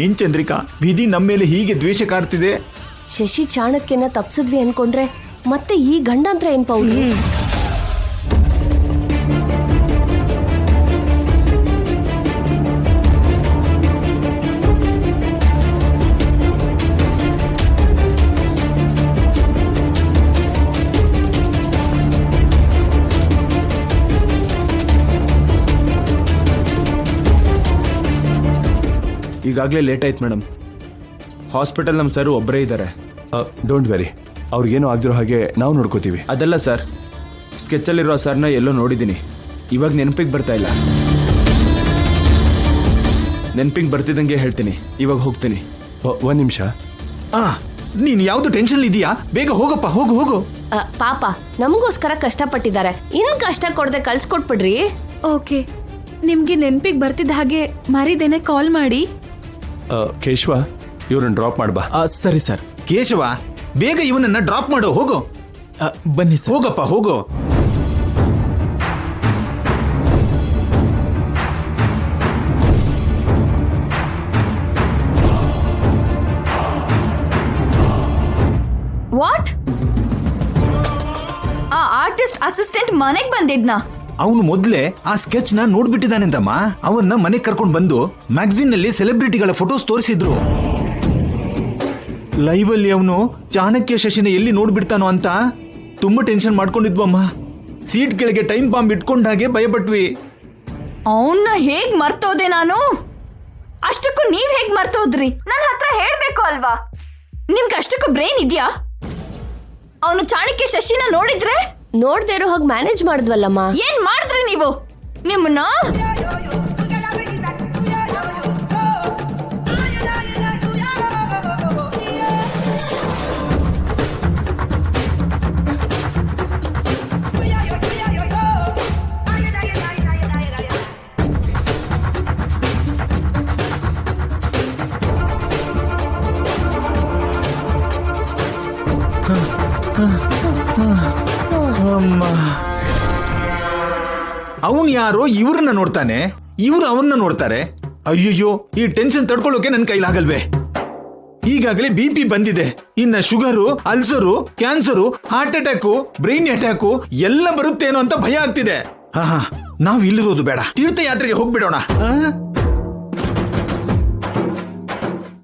ಏನ್ ಚಂದ್ರಿಕಾ, ವಿಧಿ ನಮ್ಮ ಮೇಲೆ ಹೀಗೆ ದ್ವೇಷ ಕಾಡ್ತಿದೆ. ಶಶಿ ಚಾಣಕ್ಯನ ತಪ್ಸಿದ್ವಿ ಅನ್ಕೊಂಡ್ರೆ ಮತ್ತೆ ಈ ಗಂಡಾಂತರ ಏನ್ ಪೌಲು? ಈಗಾಗಲೇ ಲೇಟ್ ಆಯ್ತು ಮೇಡಮ್. ಹಾಸ್ಪಿಟಲ್ ನಮ್ಮ ಸರ್ ಒಬ್ಬರೇ ಇದ್ದಾರೆ. ಡೋಂಟ್ ವೆರಿ, ಅವ್ರಿಗೇನು ಆಗದಿರೋ ಹಾಗೆ ನಾವು ನೋಡ್ಕೋತೀವಿ. ಅದಲ್ಲ ಸರ್, ಸ್ಕೆಚಲ್ಲಿರೋ ಸರ್ನ ಎಲ್ಲೋ ನೋಡಿದ್ದೀನಿ, ಇವಾಗ ನೆನಪಿಗೆ ಬರ್ತಾ ಇಲ್ಲ. ನೆನಪಿಗೆ ಬರ್ತಿದ್ದಂಗೆ ಹೇಳ್ತೀನಿ, ಇವಾಗ ಹೋಗ್ತೀನಿ. ಒಂದ್ ನಿಮಿಷ. ನೀನ್ ಯಾವ್ದು ಟೆನ್ಷನ್ ಇದೆಯಾ? ಬೇಗ ಹೋಗಪ್ಪ, ಹೋಗು ಹೋಗು. ಪಾಪ ನಮಗೋಸ್ಕರ ಕಷ್ಟಪಟ್ಟಿದ್ದಾರೆ, ಇನ್ ಕಷ್ಟ ಕೊಡದೆ ಕಳ್ಸ್ಕೊಟ್ಬಿಡ್ರಿ. ಓಕೆ, ನಿಮ್ಗೆ ನೆನ್ಪಿಗೆ ಬರ್ತಿದ್ದ ಹಾಗೆ ಮರಿದೇನೆ ಕಾಲ್ ಮಾಡಿ. ಕೇಶವ, ಇವ್ರನ್ನ ಡ್ರಾಪ್ ಮಾಡ್ಬಾ. ಸರಿ ಸರ್. ಕೇಶವ, ಬೇಗ ಇವನನ್ನ ಡ್ರಾಪ್ ಮಾಡು, ಹೋಗು. ಬನ್ನಿ ಸರ್. ಹೋಗಪ್ಪ ಹೋಗು. ವಾಟ್? ಆ ಆರ್ಟಿಸ್ಟ್ ಅಸಿಸ್ಟೆಂಟ್ ಮನೆಗ್ ಬಂದಿದ್ನಾ? ಅವನು ಮೊದ್ಲೇ ಆ ಸ್ಕೆಚ್ ನ ನೋಡ್ಬಿಟ್ಟಿದ್ದಾನೆಂತಮ್ಮ. ಅವನ್ನ ಮನೆಗೆ ಕರ್ಕೊಂಡು ಬಂದು ಮ್ಯಾಗಝಿನ್ ನಲ್ಲಿ ಸೆಲೆಬ್ರಿಟಿಗಳ ಫೋಟೋಸ್ ತೋರಿಸಿದ್ರು. ಲೈವ್ ಅಲ್ಲಿ ಅವನು ಚಾಣಕ್ಯ ಶಶಿನ ಎಲ್ಲಿ ನೋಡ್ಬಿಡ್ತಾನೋ ಅಂತ ತುಂಬಾ ಟೆನ್ಷನ್ ಮಾಡ್ಕೊಂಡಿದ್ವಮ್ಮ. ಸೀಟ್ ಕೆಳಗೆ ಟೈಮ್ ಬಾಂಬ್ ಇಟ್ಕೊಂಡಾಗೆ ಭಯಪಟ್ವಿ. ಅವನ್ನ ಹೇಗ್ ಮರ್ತೋದೆ ನಾನು? ಅಷ್ಟಕ್ಕೂ ನೀವ್ ಹೇಗ್ ಮರ್ತೋದ್ರಿ? ನನ್ನ ಹತ್ರ ಹೇಳ್ಬೇಕು ಅಲ್ವಾ? ನಿಮ್ಗೆ ಅಷ್ಟಕ್ಕೂ ಬ್ರೈನ್ ಇದ್ಯಾ? ಅವನು ಚಾಣಕ್ಯ ಶಶಿನ ನೋಡಿದ್ರೆ ನೋಡ್ದೇ ಇರೋ ಹಾಗೆ ಮ್ಯಾನೇಜ್ ಮಾಡಿದ್ವಲ್ಲಮ್ಮ. ಏನ್ ಮಾಡಿದ್ರಿ ನೀವು? ನಿಮ್ಮನ್ನ ಅವನ್ ಯಾರೋ ಇವ್ರನ್ನ ನೋಡ್ತಾನೆ, ಇವ್ರು ಅವನ್ನ ನೋಡ್ತಾರೆ. ಅಯ್ಯಯ್ಯೋ, ಈ ಟೆನ್ಷನ್ ತಡ್ಕೊಳ್ಳೋಕೆ ನನ್ ಕೈಲಾಗಲ್ವೇ? ಈಗಾಗಲೇ BP ಬಂದಿದೆ, ಇನ್ನ sugar, ulcer, cancer, heart attack, brain attack ಎಲ್ಲ ಬರುತ್ತೇನೋ ಅಂತ ಭಯ ಆಗ್ತಿದೆ. ನಾವ್ ಇಲ್ಲಿರೋದು ಬೇಡ, ತೀರ್ಥಯಾತ್ರೆಗೆ ಹೋಗ್ಬಿಡೋಣ.